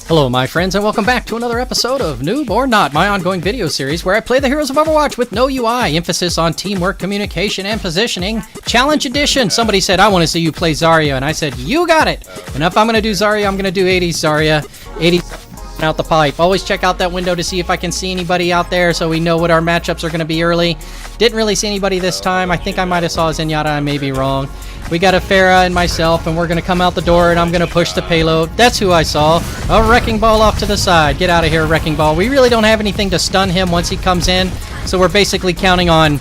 Hello my friends and welcome back to another episode of Noob or Not, my ongoing video series where I play the heroes of Overwatch with no UI, emphasis on teamwork, communication, and positioning. Challenge edition! Somebody said, I want to see you play Zarya, and I said, you got it! And if I'm going to do Zarya, I'm going to do 80s Zarya. 80s out the pipe. Always check out that window to see if I can see anybody out there so we know what our matchups are going to be early. Didn't really see anybody this time. I think I might have saw Zenyatta, I may be wrong. We got a Farah and myself, and we're going to come out the door, and I'm going to push the payload. That's who I saw. A Wrecking Ball off to the side. Get out of here, Wrecking Ball. We really don't have anything to stun him once he comes in, so we're basically counting on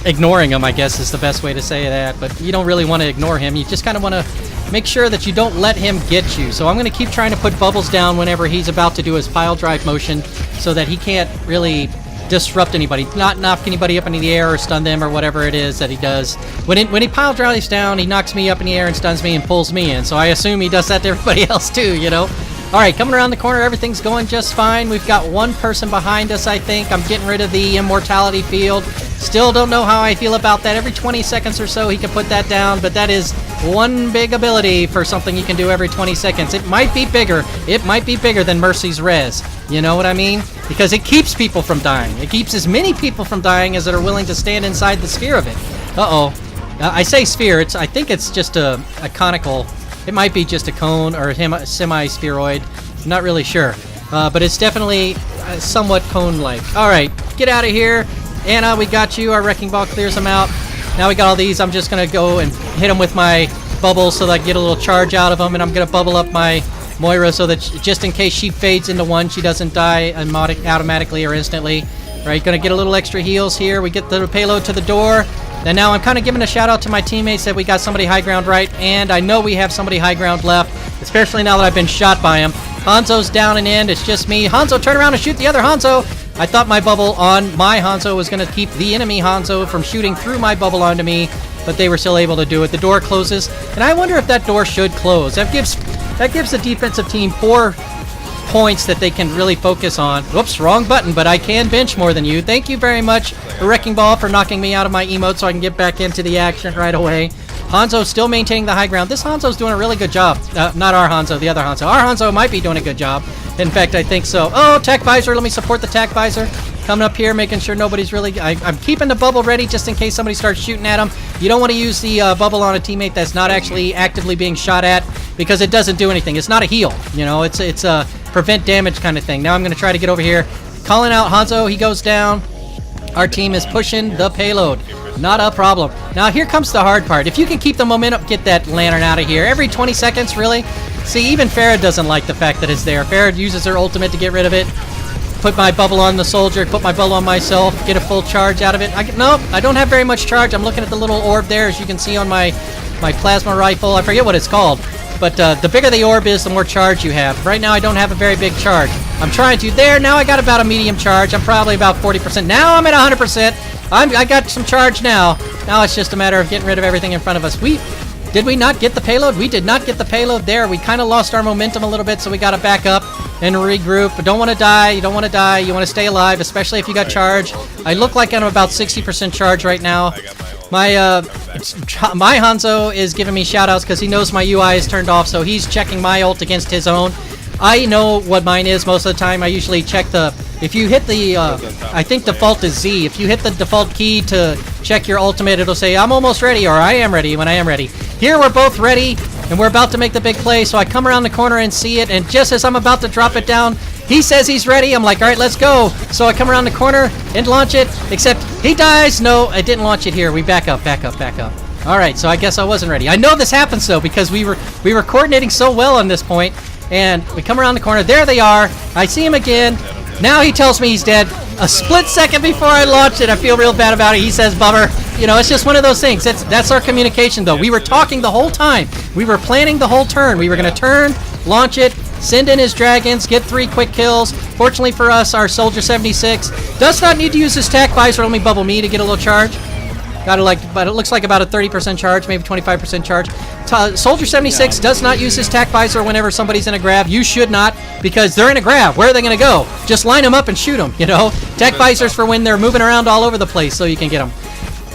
ignoring him, I guess is the best way to say that. But you don't really want to ignore him. You just kind of want to make sure that you don't let him get you. So I'm going to keep trying to put bubbles down whenever he's about to do his pile drive motion so that he can't really disrupt anybody, not knock anybody up into the air or stun them or whatever it is that he does. When he pile drives down, he knocks me up in the air and stuns me and pulls me in. So I assume he does that to everybody else too, you know? Alright, coming around the corner, everything's going just fine. We've got one person behind us, I think. I'm getting rid of the immortality field. Still don't know how I feel about that. Every 20 seconds or so he can put that down, but that is one big ability for something you can do every 20 seconds. It might be bigger. It might be bigger than Mercy's res. You know what I mean? Because it keeps people from dying. It keeps as many people from dying as that are willing to stand inside the sphere of it. Uh-oh. I say sphere. I think it's just a conical. It might be just a cone or a semi-spheroid. I'm not really sure. But it's definitely somewhat cone-like. Alright, get out of here. Anna, we got you. Our Wrecking Ball clears them out. Now we got all these. I'm just going to go and hit them with my bubbles so that I can get a little charge out of them. And I'm going to bubble up my Moira so that just in case she fades into one, she doesn't die automatically or instantly. Right, going to get a little extra heals here. We get the payload to the door. And now I'm kind of giving a shout out to my teammates that we got somebody high ground right. And I know we have somebody high ground left, especially now that I've been shot by him. Hanzo's down and in. It's just me. Hanzo, turn around and shoot the other Hanzo. I thought my bubble on my Hanzo was going to keep the enemy Hanzo from shooting through my bubble onto me, but they were still able to do it. The door closes, and I wonder if that door should close. That gives the defensive team 4 points that they can really focus on. Whoops, wrong button, but I can bench more than you. Thank you very much, the Wrecking Ball, for knocking me out of my emote so I can get back into the action right away. Hanzo still maintaining the high ground. This Hanzo's doing a really good job. Not our Hanzo, the other Hanzo. Our Hanzo might be doing a good job. In fact, I think so. Oh, Tac Visor. Let me support the Tac Visor. Coming up here, making sure nobody's really... I'm keeping the bubble ready just in case somebody starts shooting at him. You don't want to use the bubble on a teammate that's not actually actively being shot at because it doesn't do anything. It's not a heal. You know, it's a prevent damage kind of thing. Now I'm going to try to get over here. Calling out Hanzo. He goes down. Our team is pushing the payload. Not a problem. Now here comes the hard part. If you can keep the momentum, get that lantern out of here. Every 20 seconds, really? See, even Farah doesn't like the fact that it's there. Farah uses her ultimate to get rid of it. Put my bubble on the soldier, put my bubble on myself, get a full charge out of it. Nope, I don't have very much charge. I'm looking at the little orb there, as you can see on my plasma rifle. I forget what it's called. But the bigger the orb is, the more charge you have. Right now, I don't have a very big charge. I'm trying to. There, now I got about a medium charge. I'm probably about 40%. Now I'm at 100%. I got some charge now. Now it's just a matter of getting rid of everything in front of us. Did we not get the payload? We did not get the payload there. We kind of lost our momentum a little bit, so we got to back up and regroup. But don't want to die. You don't want to die. You want to stay alive, especially if you got charge. I look like I'm about 60% charge right now. My Hanzo is giving me shoutouts because he knows my UI is turned off, so he's checking my ult against his own. I know what mine is most of the time. I usually check the... If you hit the... I think default is Z. If you hit the default key to check your ultimate, it'll say, I'm almost ready, or I am ready when I am ready. Here we're both ready, and we're about to make the big play, so I come around the corner and see it, and just as I'm about to drop it down, he says he's ready. I'm like, all right, let's go. So I come around the corner and launch it, except he dies. No, I didn't launch it here. We back up, back up, back up. All right, so I guess I wasn't ready. I know this happens, though, because we were coordinating so well on this point. And we come around the corner. There they are. I see him again. Now he tells me he's dead. A split second before I launched it, I feel real bad about it. He says, bummer. You know, it's just one of those things. That's our communication, though. We were talking the whole time. We were planning the whole turn. We were going to turn, launch it, send in his dragons, get 3 quick kills. Fortunately for us, our Soldier 76 does not need to use his Tac Visor. Let me bubble me to get a little charge. But it looks like about a 30% charge, maybe 25% charge. Soldier 76 does not use his Tac Visor whenever somebody's in a grab. You should not, because they're in a grab. Where are they going to go? Just line them up and shoot them, you know? Tac Visors for when they're moving around all over the place so you can get them.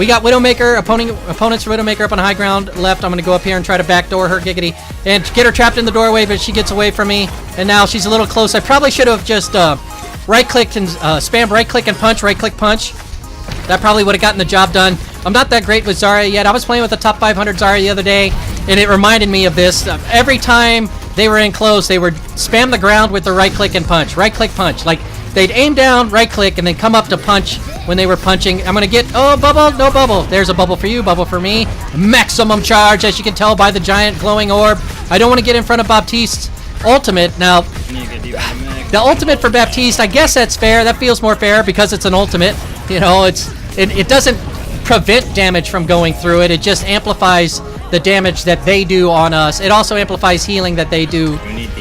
We got Widowmaker, opponent's Widowmaker up on high ground left. I'm going to go up here and try to backdoor her Giggity and get her trapped in the doorway, but she gets away from me. And now she's a little close. I probably should have just right-clicked and spammed right-click and punch, right-click punch. That probably would have gotten the job done. I'm not that great with Zarya yet. I was playing with the top 500 Zarya the other day, and it reminded me of this. Every time they were in close, they would spam the ground with the right-click and punch. Right-click punch. Like, they'd aim down, right-click, and then come up to punch when they were punching. I'm going to get... Oh, bubble! No bubble. There's a bubble for you, bubble for me. Maximum charge, as you can tell by the giant glowing orb. I don't want to get in front of Baptiste's ultimate. Now, the ultimate for Baptiste, I guess that's fair. That feels more fair because it's an ultimate. You know, it doesn't prevent damage from going through it. It just amplifies the damage that they do on us. It also amplifies healing that they do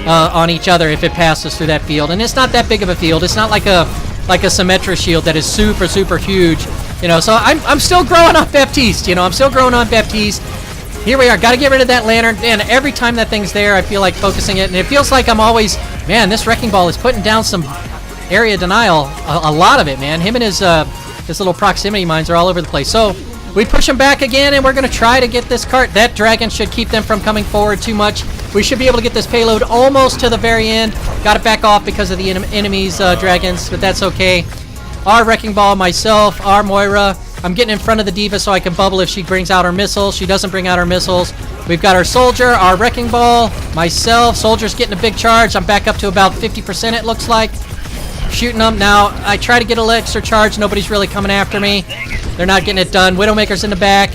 on each other if it passes through that field. And it's not that big of a field. It's not like a Symmetra shield that is super, super huge. You know, so I'm still growing on Baptiste. You know, I'm still growing on Baptiste. Here we are. Got to get rid of that lantern. And every time that thing's there, I feel like focusing it. And it feels like I'm always... Man, this Wrecking Ball is putting down some area denial. A lot of it, man. Him and his little proximity mines are all over the place. So we push him back again, and we're going to try to get this cart. That dragon should keep them from coming forward too much. We should be able to get this payload almost to the very end. Got to back off because of the enemy's dragons, but that's okay. Our Wrecking Ball, myself, our Moira. I'm getting in front of the D.Va so I can bubble if she brings out her missiles. She doesn't bring out her missiles. We've got our Soldier, our Wrecking Ball, myself. Soldier's getting a big charge. I'm back up to about 50%, it looks like. Shooting them. Now, I try to get a little extra charge. Nobody's really coming after me. They're not getting it done. Widowmaker's in the back.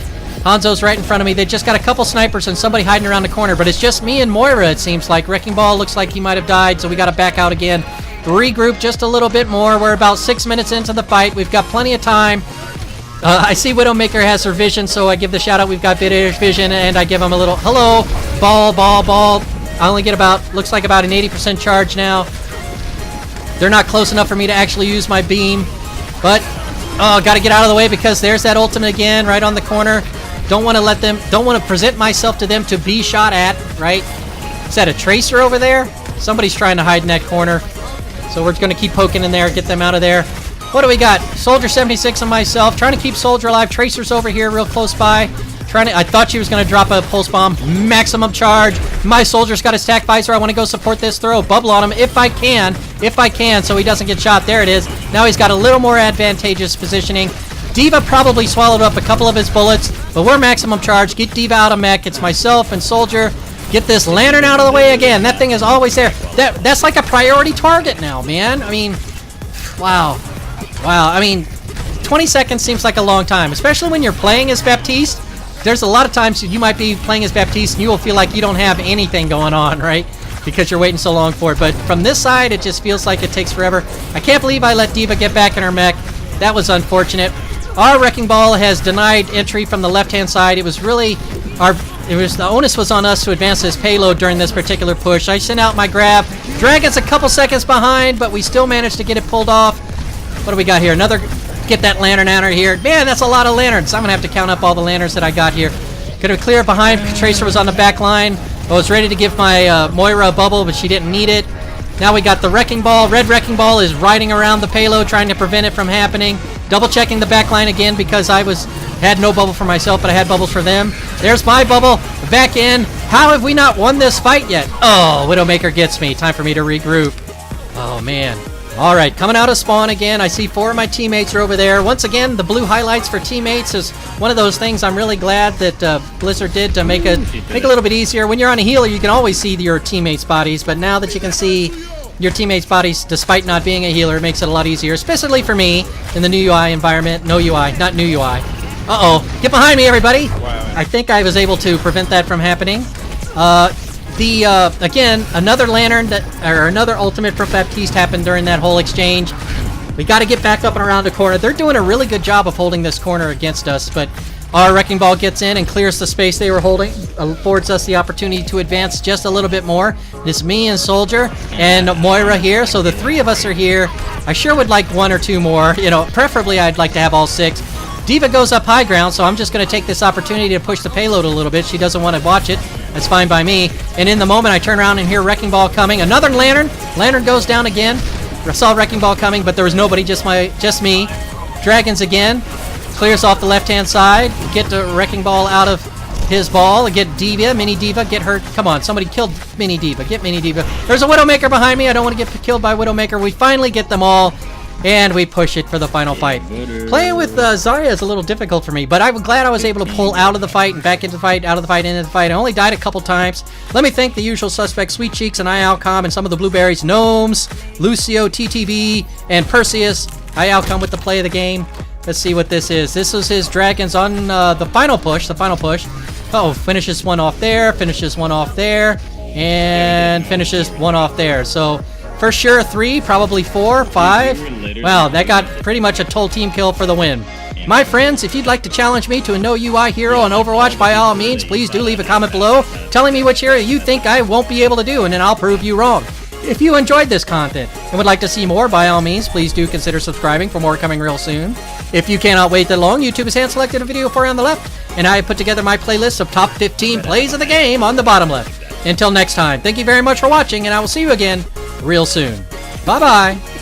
Hanzo's right in front of me. They just got a couple snipers and somebody hiding around the corner, but it's just me and Moira, it seems like. Wrecking Ball looks like he might have died, so we got to back out again. Regroup just a little bit more. We're about 6 minutes into the fight. We've got plenty of time. I see Widowmaker has her vision, so I give the shout out. We've got vision, and I give him a little hello. Ball. I only get looks like about an 80% charge now. They're not close enough for me to actually use my beam, but got to get out of the way because there's that ultimate again right on the corner. Don't want to present myself to them to be shot at, right? Is that a tracer over there? Somebody's trying to hide in that corner. So we're going to keep poking in there, get them out of there. What do we got? Soldier 76 on myself, trying to keep Soldier alive. Tracer's over here real close by. I thought she was going to drop a pulse bomb. Maximum charge. My Soldier's got a stack visor. I want to go support this throw. Bubble on him if I can, so he doesn't get shot. There it is. Now he's got a little more advantageous positioning. D.Va probably swallowed up a couple of his bullets, but we're maximum charge. Get D.Va out of mech. It's myself and Soldier. Get this lantern out of the way again. That thing is always there. That's like a priority target now, man. I mean, wow. I mean, 20 seconds seems like a long time, especially when you're playing as Baptiste. There's a lot of times you might be playing as Baptiste and you will feel like you don't have anything going on, right? Because you're waiting so long for it. But from this side, it just feels like it takes forever. I can't believe I let D.Va get back in her mech. That was unfortunate. Our Wrecking Ball has denied entry from the left-hand side. It was really the onus was on us to advance this payload during this particular push. I sent out my grab. Dragon's a couple seconds behind, but we still managed to get it pulled off. What do we got here? Another... Get that lantern out of here. Man, that's a lot of lanterns. I'm going to have to count up all the lanterns that I got here. Gonna clear it behind. Tracer was on the back line. I was ready to give my Moira a bubble, but she didn't need it. Now we got the Wrecking Ball. Red Wrecking Ball is riding around the payload, trying to prevent it from happening. Double checking the back line again because I had no bubble for myself, but I had bubbles for them. There's my bubble. Back in. How have we not won this fight yet? Oh, Widowmaker gets me. Time for me to regroup. Oh, man. All right, coming out of spawn again. I see 4 of my teammates are over there. Once again, the blue highlights for teammates is one of those things I'm really glad that Blizzard did to make it a little bit easier. When you're on a healer, you can always see your teammates' bodies, but now that you can see your teammates' bodies despite not being a healer, it makes it a lot easier, especially for me in the new UI environment. No UI, not new UI. Uh-oh. Get behind me, everybody. I think I was able to prevent that from happening. Again, another lantern or another ultimate from Baptiste happened during that whole exchange. We got to get back up and around the corner. They're doing a really good job of holding this corner against us, but our Wrecking Ball gets in and clears the space they were holding, affords us the opportunity to advance just a little bit more. It's me and Soldier and Moira here, so the 3 of us are here. I sure would like 1 or 2 more. You know, preferably I'd like to have all 6. D.Va goes up high ground, so I'm just going to take this opportunity to push the payload a little bit. She doesn't want to watch it. That's fine by me. And in the moment, I turn around and hear Wrecking Ball coming. Another lantern. Lantern goes down again. I saw Wrecking Ball coming, but there was nobody, just me. Dragons again. Clears off the left-hand side. Get the Wrecking Ball out of his ball. Get Diva, Mini Diva. Get her. Come on, somebody killed Mini Diva. Get Mini Diva. There's a Widowmaker behind me. I don't want to get killed by Widowmaker. We finally get them all. And we push it for the final fight. Playing with Zarya is a little difficult for me, but I'm glad I was able to pull out of the fight and back into the fight, out of the fight, into the fight. I only died a couple times. Let me thank the usual suspects, Sweet Cheeks and iOutcome, and some of the blueberries, Gnomes, Lucio, TTV, and Perseus. iOutcome with the play of the game. Let's see what this is. This is his dragons on the final push. Oh, finishes one off there, finishes one off there, and finishes one off there. So, for sure, 3, probably 4, 5. Wow, that got pretty much a total team kill for the win. My friends, if you'd like to challenge me to a no UI hero on Overwatch, by all means, please do leave a comment below telling me which hero you think I won't be able to do, and then I'll prove you wrong. If you enjoyed this content and would like to see more, by all means, please do consider subscribing for more coming real soon. If you cannot wait that long, YouTube has hand-selected a video for you on the left, and I have put together my playlist of top 15 plays of the game on the bottom left. Until next time, thank you very much for watching, and I will see you again real soon. Bye-bye.